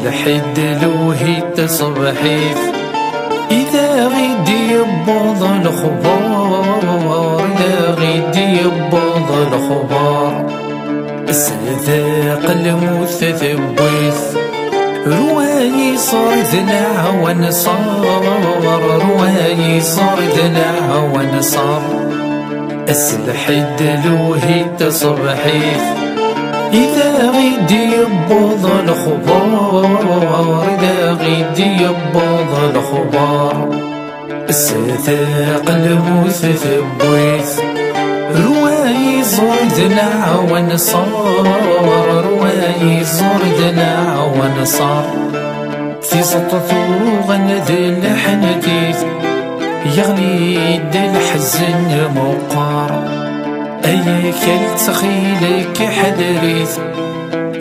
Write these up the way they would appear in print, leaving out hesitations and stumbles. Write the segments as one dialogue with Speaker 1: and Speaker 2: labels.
Speaker 1: الحد لوهي تصبحيت إذا غيدي يبوض الخبار، إذا غيدي يبوض الخبار السذاق الموت ثبويت رواي صار ذلع ونصار، رواي صار ذلع ونصار الحد لوهي تصبحيت إذا غيدي يبوض الخبار، إذا غيدي يبوض الخبار السذاق الموت ثبويت رواي صار ذلع ونصار، رواي صار ذلع ونصار في سطثو غند الحنتيت يغلي الحزن موقار أياك التخيلك حدريت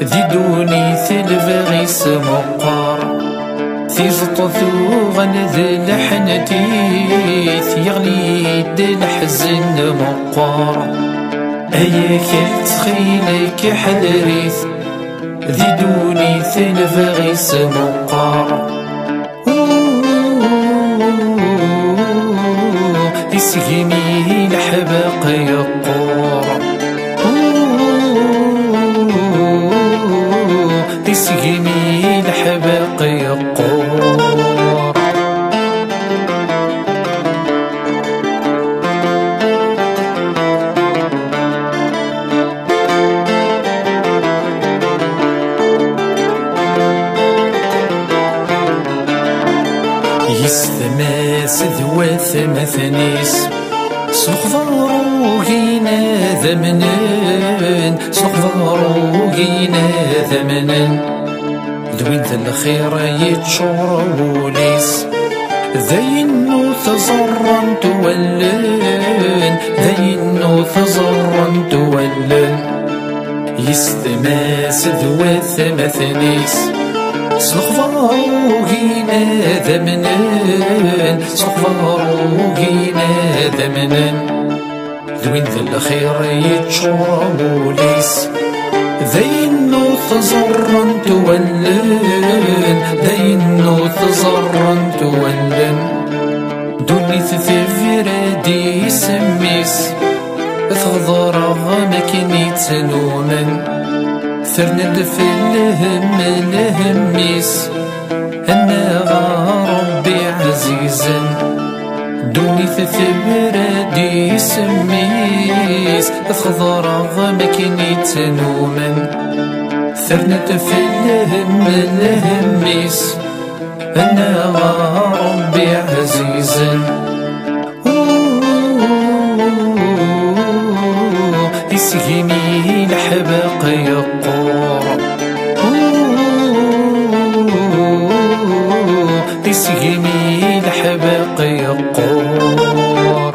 Speaker 1: ذي دوني ثلفغيس موقار في سطثو غند الحنتيت يغلي الحزن موقار أياك التخيلك حدريت ذي دوني ثلفغيس موقار يسقيني الحباق يقور، يسقيني الحباق يقور يستماس ذوات مثنيس سخفارو هينا ذمنن، سخفارو هينا ذمنن ذوين ذا الخير يتشور وليس ذينو تزرن تولن، ذينو تزرن تولن يستماس ذوات مثنيس سخفارو هينا ذمنن، سخفارو هينا ذمنن ذوين ذا الخير يتشور وليس ذينو تزرن تولن، ذينو تزرن تولن دوني تثفرادي سميس تغضر مكني تنومن ثرند في الهم الهميس أنا ربي عزيزا دوني ثبرادي سميس تخضر مكني تنومن ثرند في الهم الهميس أنا ربي عزيزا يسقيني الحباق يقور، يسقيني الحباق يقور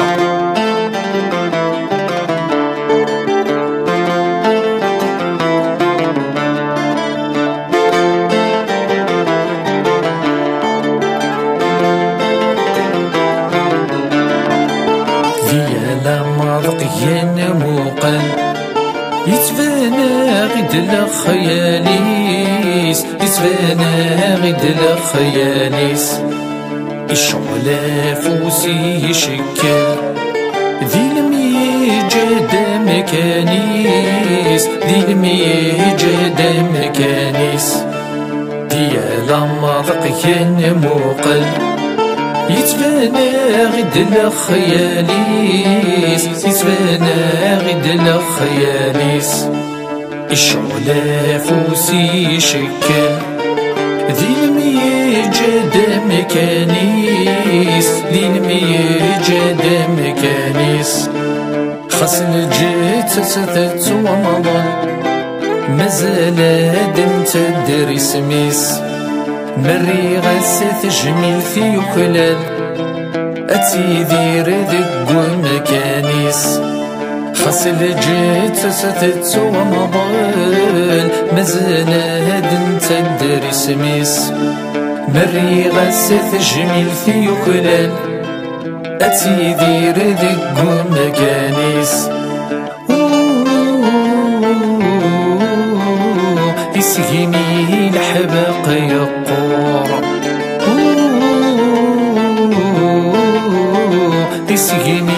Speaker 1: فيا لما ضقيا موقن يتفانى غد الخياليس، يتفانى غد الخياليس الشغلة فوسي يشكل ذي الميجاد مكانيس، ذي الميجاد مكانيس ديا لما ضقيا موقل يتفانى غد الخياليس، يتفانى غد الخياليس الشغلة فوسي يشكل ذي الميجاد مكانيس، ذي الميجاد مكانيس خاص الجيت ستت ومضى مازال هاد تدري سميس مري غسات جميل في يخلال أتيدير ذق مكانيس خاص الجيت ستت ومضى مازال هاد تدري سميس مري غسات جميل في يخلال أتيدير ذق مكانيس يسقيني الحباب قيقور تسقي